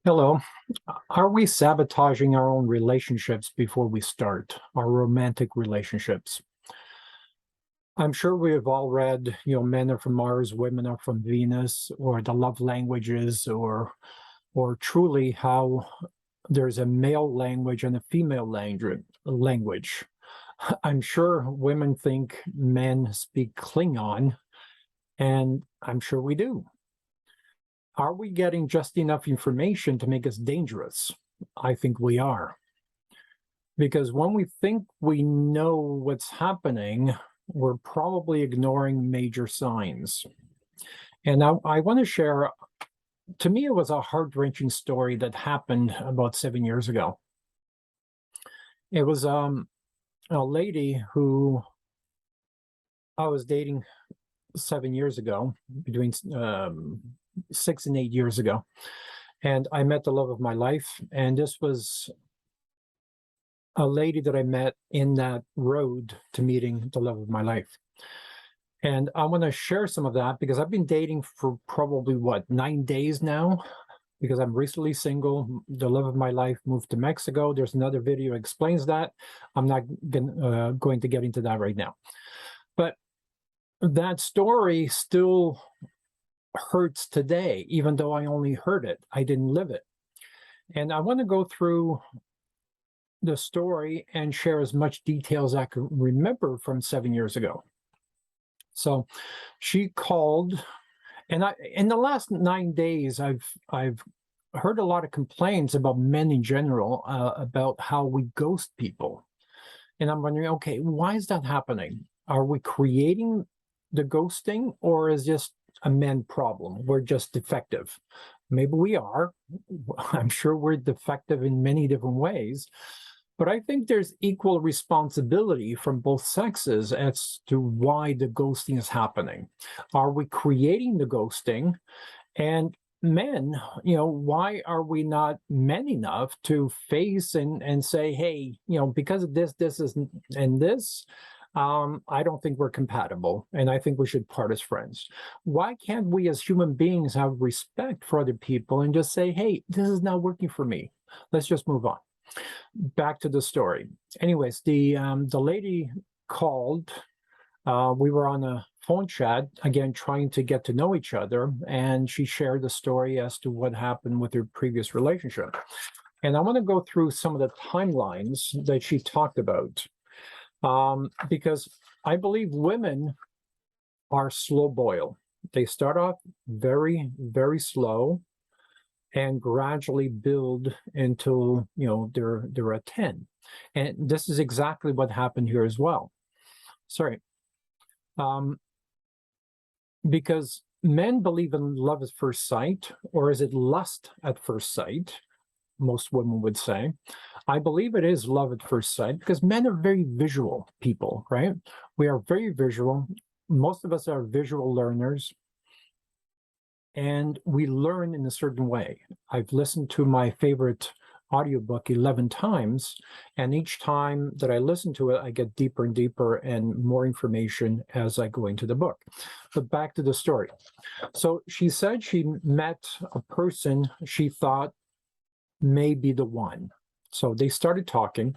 Hello. Are we sabotaging our own relationships before we start, our romantic relationships? I'm sure we have all read, men are from Mars, women are from Venus, or the love languages, or truly how there's a male language and a female language. I'm sure women think men speak Klingon, and I'm sure we do. Are we getting just enough information to make us dangerous? I think we are. Because when we think we know what's happening, we're probably ignoring major signs. And I want to share, to me, it was a heart-wrenching story that happened about 7 years ago. It was a lady who I was dating 7 years ago, between 6 and 8 years ago. And I met the love of my life. And this was a lady that I met in that road to meeting the love of my life. And I want to share some of that because I've been dating for probably, 9 days now, because I'm recently single. The love of my life moved to Mexico. There's another video that explains that. I'm not going to get into that right now. But that story still hurts today, even though I only heard it. I didn't live it. And I want to go through the story and share as much detail as I can remember from 7 years ago. So she called, and in the last 9 days, I've heard a lot of complaints about men in general, about how we ghost people. And I'm wondering, okay, why is that happening? Are we creating the ghosting, or is just a men problem? We're just defective. Maybe we are. I'm sure we're defective in many different ways. But I think there's equal responsibility from both sexes as to why the ghosting is happening. Are we creating the ghosting? And men, why are we not men enough to face and say, hey, because of this is, and this, I don't think we're compatible, and I think we should part as friends. Why can't we as human beings have respect for other people and just say, hey, this is not working for me. Let's just move on. Back to the story. Anyways, the lady called. We were on a phone chat, again, trying to get to know each other, and she shared the story as to what happened with her previous relationship. And I want to go through some of the timelines that she talked about, because I believe women are slow boil. They start off very, very slow and gradually build until they're a 10. And this is exactly what happened here as well. Sorry. Because men believe in love at first sight, or is it lust at first sight? Most women would say. I believe it is love at first sight because men are very visual people, right? We are very visual. Most of us are visual learners. And we learn in a certain way. I've listened to my favorite audiobook 11 times, and each time that I listen to it, I get deeper and deeper and more information as I go into the book. But back to the story. So she said she met a person she thought may be the one. So they started talking,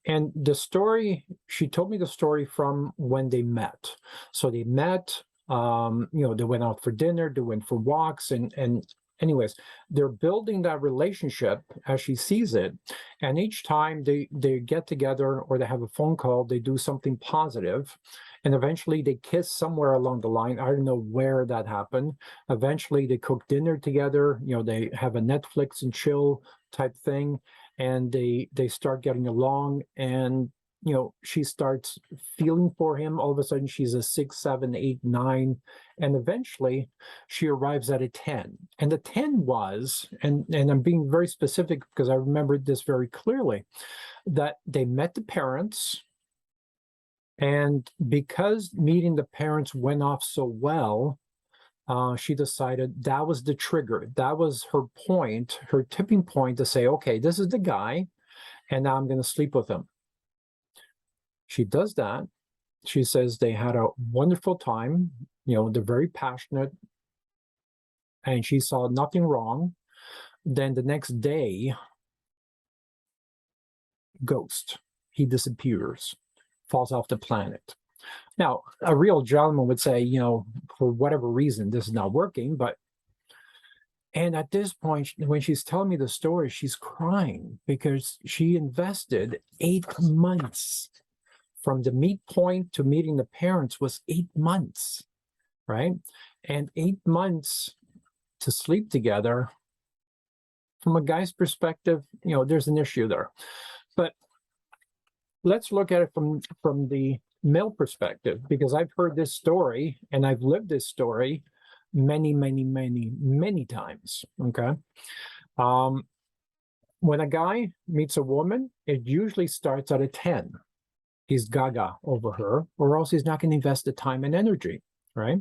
and the story, she told me the story from when they met. So they met, they went out for dinner, they went for walks, and anyways, they're building that relationship as she sees it. And each time they get together or they have a phone call, they do something positive, and eventually they kiss somewhere along the line. I don't know where that happened. Eventually they cook dinner together, they have a Netflix and chill type thing, and they start getting along, and she starts feeling for him. All of a sudden, she's a 6, 7, 8, 9, and eventually she arrives at a 10. And the 10 was, and I'm being very specific because I remember this very clearly, that they met the parents, and because meeting the parents went off so well, she decided that was the trigger. That was her point, her tipping point to say, okay, this is the guy, and now I'm going to sleep with him. She does that. She says they had a wonderful time. They're very passionate, and she saw nothing wrong. then the next day, ghost. He disappears, falls off the planet. Now, a real gentleman would say, for whatever reason, this is not working. And at this point, when she's telling me the story, she's crying because she invested 8 months. From the meet point to meeting the parents was 8 months, right? And 8 months to sleep together, from a guy's perspective, there's an issue there. But let's look at it from the male perspective, because I've heard this story and I've lived this story many, many, many, many times, okay? When a guy meets a woman, it usually starts at a 10. He's gaga over her, or else he's not going to invest the time and energy, right?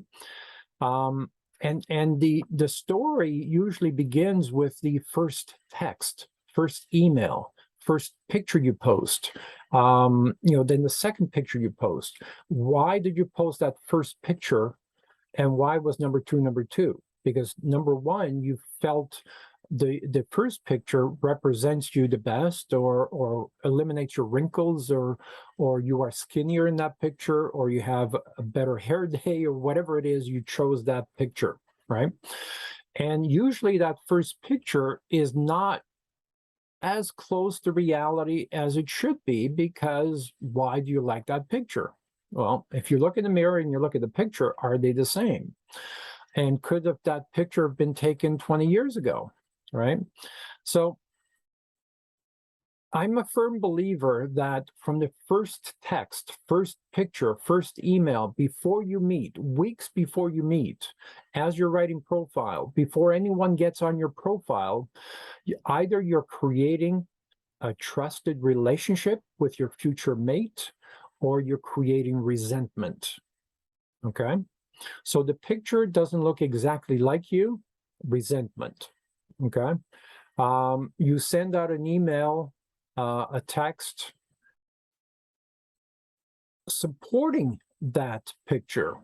And the story usually begins with the first text, first email, first picture you post, then the second picture you post. Why did you post that first picture, and why was number two? Because number one, you felt the first picture represents you the best, or eliminates your wrinkles, or you are skinnier in that picture, or you have a better hair day, or whatever it is, you chose that picture, right? And usually that first picture is not as close to reality as it should be, because why do you like that picture? Well, if you look in the mirror and you look at the picture, are they the same? And could have that picture been taken 20 years ago, right? So I'm a firm believer that from the first text, first picture, first email, before you meet, weeks before you meet, as you're writing profile, before anyone gets on your profile, either you're creating a trusted relationship with your future mate, or you're creating resentment, okay? So the picture doesn't look exactly like you, resentment, okay? You send out an email, a text supporting that picture.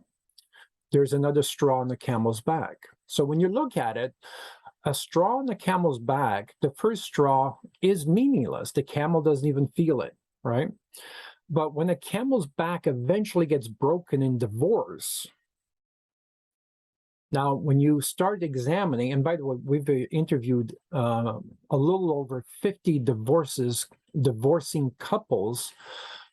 There's another straw on the camel's back. So when you look at it, a straw on the camel's back, the first straw is meaningless. The camel doesn't even feel it, right? But when a camel's back eventually gets broken in divorce, now, when you start examining, and by the way, we've interviewed a little over 50 divorcing couples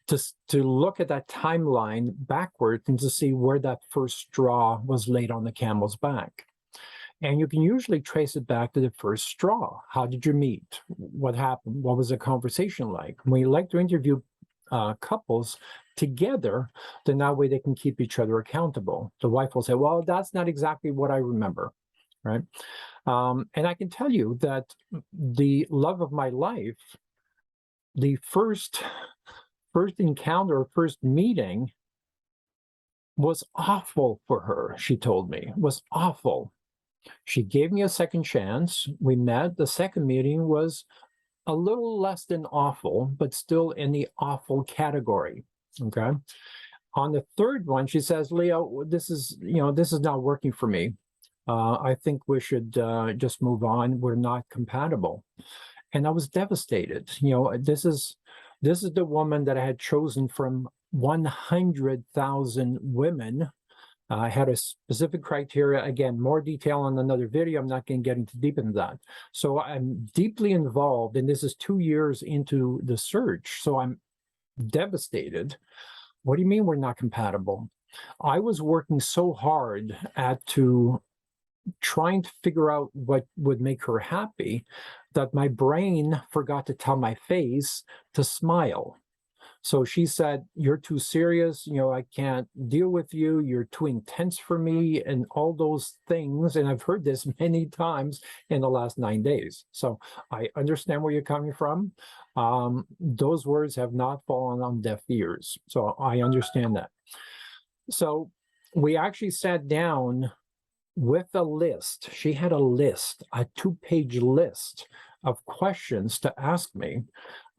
to look at that timeline backwards and to see where that first straw was laid on the camel's back. And you can usually trace it back to the first straw. How did you meet? What happened? What was the conversation like? We like to interview couples together, then that way they can keep each other accountable. The wife will say, well, that's not exactly what I remember, right? And I can tell you that the love of my life, the first encounter, first meeting was awful for her, she told me, was awful. She gave me a second chance. We met. The second meeting was a little less than awful, but still in the awful category, okay? On the third one, she says, Leo, this is not working for me. I think we should just move on. We're not compatible. And I was devastated. This is the woman that I had chosen from 100,000 women. I had a specific criteria. Again, more detail on another video. I'm not going to get into deep into that. So I'm deeply involved, and this is 2 years into the search. So I'm devastated. What do you mean we're not compatible? I was working so hard at trying to figure out what would make her happy that my brain forgot to tell my face to smile. So she said, you're too serious, I can't deal with you, you're too intense for me, and all those things. And I've heard this many times in the last 9 days. So I understand where you're coming from. Those words have not fallen on deaf ears. So I understand that. So we actually sat down with a list. She had a list, a 2-page list of questions to ask me.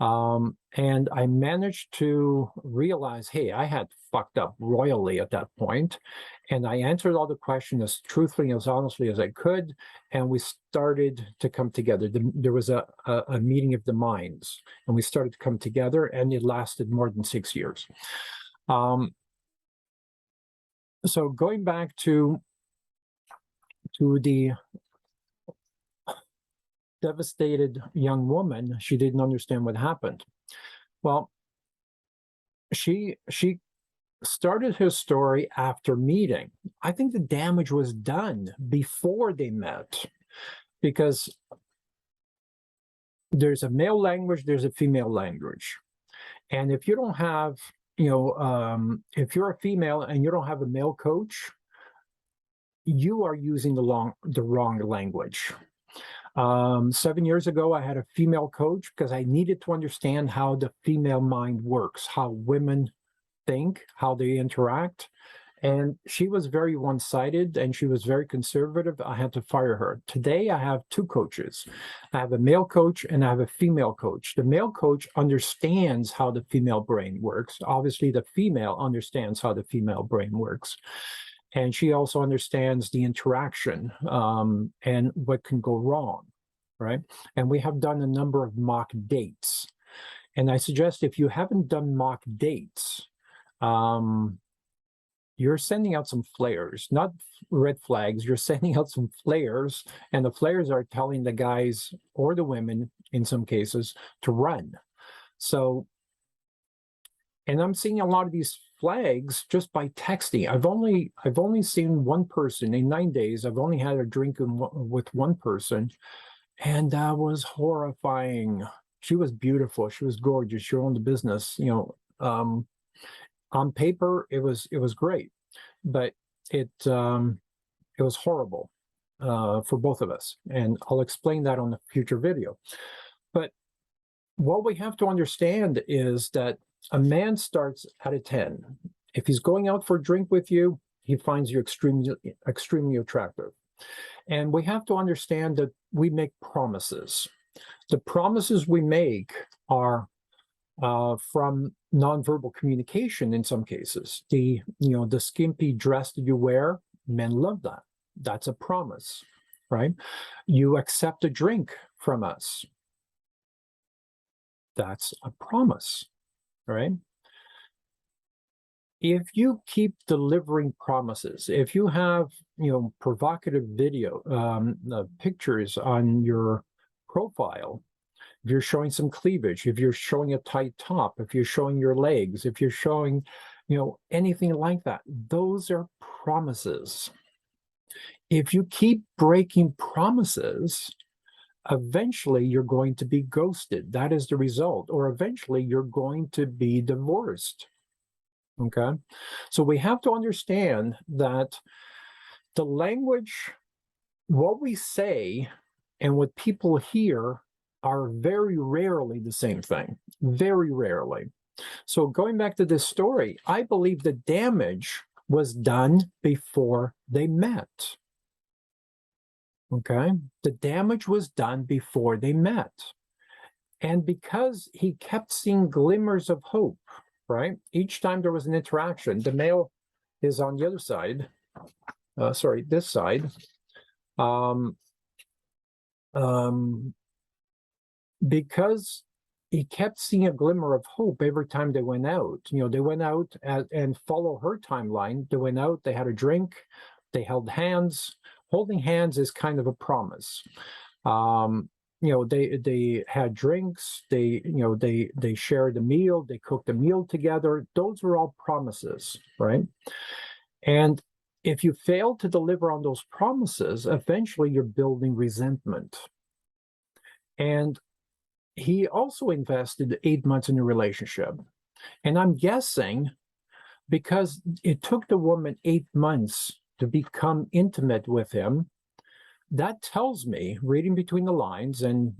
And I managed to realize, hey, I had fucked up royally at that point. And I answered all the questions as truthfully, as honestly as I could. And we started to come together. There was a meeting of the minds, and we started to come together, and it lasted more than 6 years. So going back to the devastated young woman, she didn't understand what happened. Well, she started her story after meeting. I think the damage was done before they met, because there's a male language, there's a female language. And if you don't have, if you're a female and you don't have a male coach, you are using the wrong language. 7 years ago, I had a female coach because I needed to understand how the female mind works, how women think, how they interact. And she was very one-sided and she was very conservative. I had to fire her. Today, I have two coaches. I have a male coach and I have a female coach. The male coach understands how the female brain works. Obviously, the female understands how the female brain works. And she also understands the interaction and what can go wrong, right? And we have done a number of mock dates. And I suggest if you haven't done mock dates, you're sending out some flares, not red flags. You're sending out some flares, and the flares are telling the guys or the women, in some cases, to run. So, and I'm seeing a lot of these flags just by texting. I've only seen one person in 9 days. I've only had a drink with one person, and that was horrifying. She was beautiful. She was gorgeous. She owned the business. On paper, it was great, but it was horrible for both of us, and I'll explain that on a future video. But what we have to understand is that a man starts at a 10. If he's going out for a drink with you, he finds you extremely attractive. And we have to understand that we make promises. The promises we make are from nonverbal communication in some cases. The skimpy dress that you wear, men love that. That's a promise, right? You accept a drink from us. That's a promise, right? If you keep delivering promises, if you have, provocative video, pictures on your profile, if you're showing some cleavage, if you're showing a tight top, if you're showing your legs, if you're showing, anything like that, those are promises. If you keep breaking promises, eventually you're going to be ghosted. That is the result. Or eventually you're going to be divorced. Okay? So we have to understand that the language, what we say and what people hear are very rarely the same thing. Very rarely. So going back to this story, I believe the damage was done before they met. Okay? The damage was done before they met. And because he kept seeing glimmers of hope, right? Each time there was an interaction, the male is on the other side, this side. Because he kept seeing a glimmer of hope every time they went out. They went out and follow her timeline. They went out, they had a drink, they held hands. Holding hands is kind of a promise. They had drinks, they shared a meal, they cooked a meal together. Those were all promises, right? And if you fail to deliver on those promises, eventually you're building resentment. And he also invested 8 months in a relationship. And I'm guessing because it took the woman 8 months to become intimate with him, that tells me, reading between the lines, and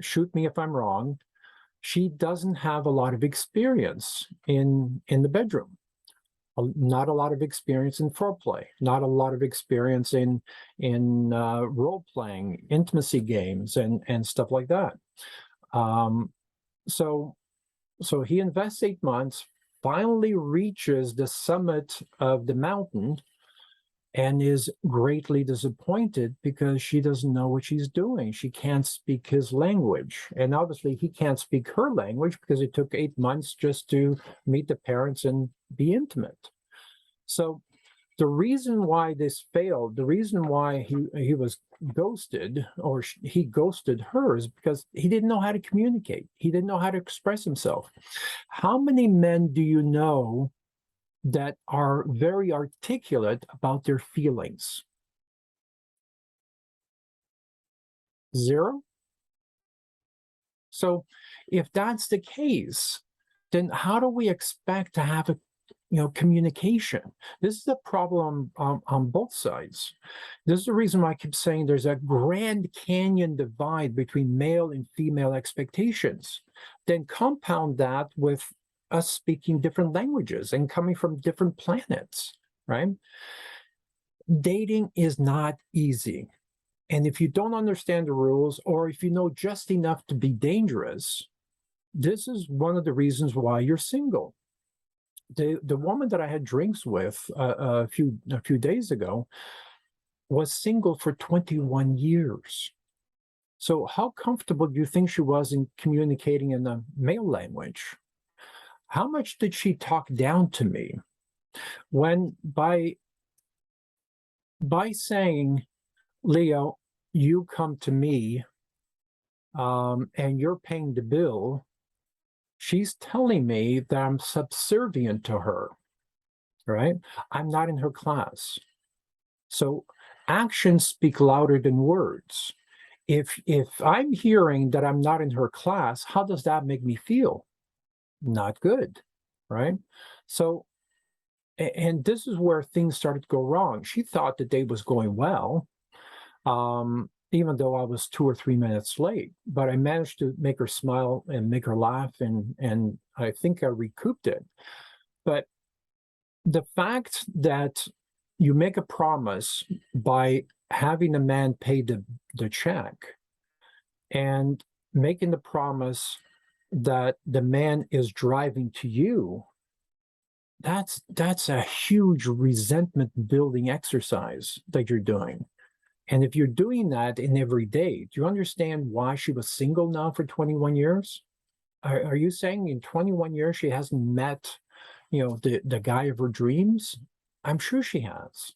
shoot me if I'm wrong, she doesn't have a lot of experience in the bedroom. Not a lot of experience in foreplay, not a lot of experience in role-playing, intimacy games, and stuff like that. So he invests 8 months finally reaches the summit of the mountain and is greatly disappointed because she doesn't know what she's doing. She can't speak his language. And obviously, he can't speak her language because it took 8 months just to meet the parents and be intimate. So the reason why this failed, the reason why he was ghosted, or he ghosted her, is because he didn't know how to communicate. He didn't know how to express himself. How many men do you know that are very articulate about their feelings? Zero? So if that's the case, then how do we expect to have a communication? This is a problem on both sides. This is the reason why I keep saying there's a Grand Canyon divide between male and female expectations. Then compound that with us speaking different languages and coming from different planets, right? Dating is not easy. And if you don't understand the rules, or if you know just enough to be dangerous, this is one of the reasons why you're single. The woman that I had drinks with a few days ago was single for 21 years. So how comfortable do you think she was in communicating in the male language? How much did she talk down to me when by saying, Leo, you come to me and you're paying the bill, she's telling me that I'm subservient to her, right? I'm not in her class. So actions speak louder than words. If I'm hearing that I'm not in her class, how does that make me feel? Not good, right? So, and this is where things started to go wrong. She thought the day was going well, even though I was 2 or 3 minutes late. But I managed to make her smile and make her laugh, and I think I recouped it. But the fact that you make a promise by having a man pay the check and making the promise that the man is driving to you, that's a huge resentment building exercise that you're doing. And if you're doing that in every day, do you understand why she was single now for 21 years? Are you saying in 21 years she hasn't met, the guy of her dreams? I'm sure she has.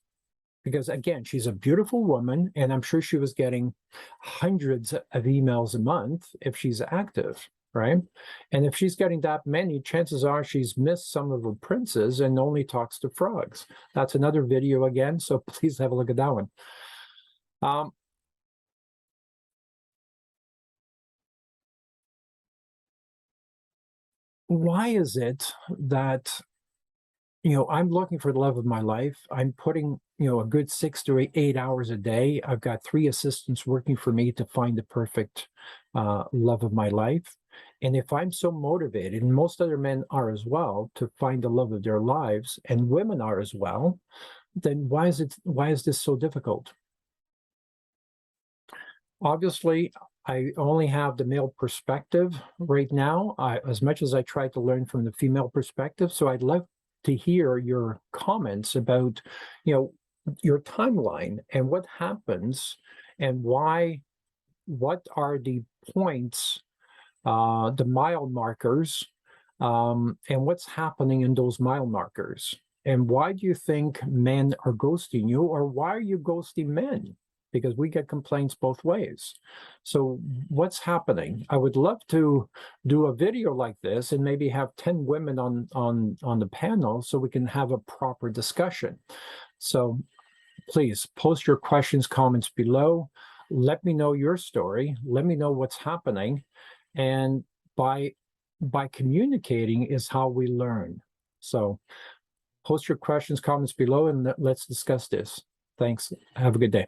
Because again, she's a beautiful woman, and I'm sure she was getting hundreds of emails a month if she's active, right? And if she's getting that many, chances are she's missed some of her princes and only talks to frogs. That's another video again, so please have a look at that one. Why is it that I'm looking for the love of my life? I'm putting a good 6 to 8 hours a day. I've got 3 assistants working for me to find the perfect love of my life. And if I'm so motivated, and most other men are as well, to find the love of their lives, and women are as well, then why is this so difficult? Obviously, I only have the male perspective right now, as much as I try to learn from the female perspective. So I'd love to hear your comments about, your timeline and what happens and why, what are the points, the mile markers, and what's happening in those mile markers. And why do you think men are ghosting you, or why are you ghosting men? Because we get complaints both ways. So what's happening? I would love to do a video like this and maybe have 10 women on the panel so we can have a proper discussion. So please post your questions, comments below. Let me know your story. Let me know what's happening. And by communicating is how we learn. So post your questions, comments below, and let's discuss this. Thanks. Have a good day.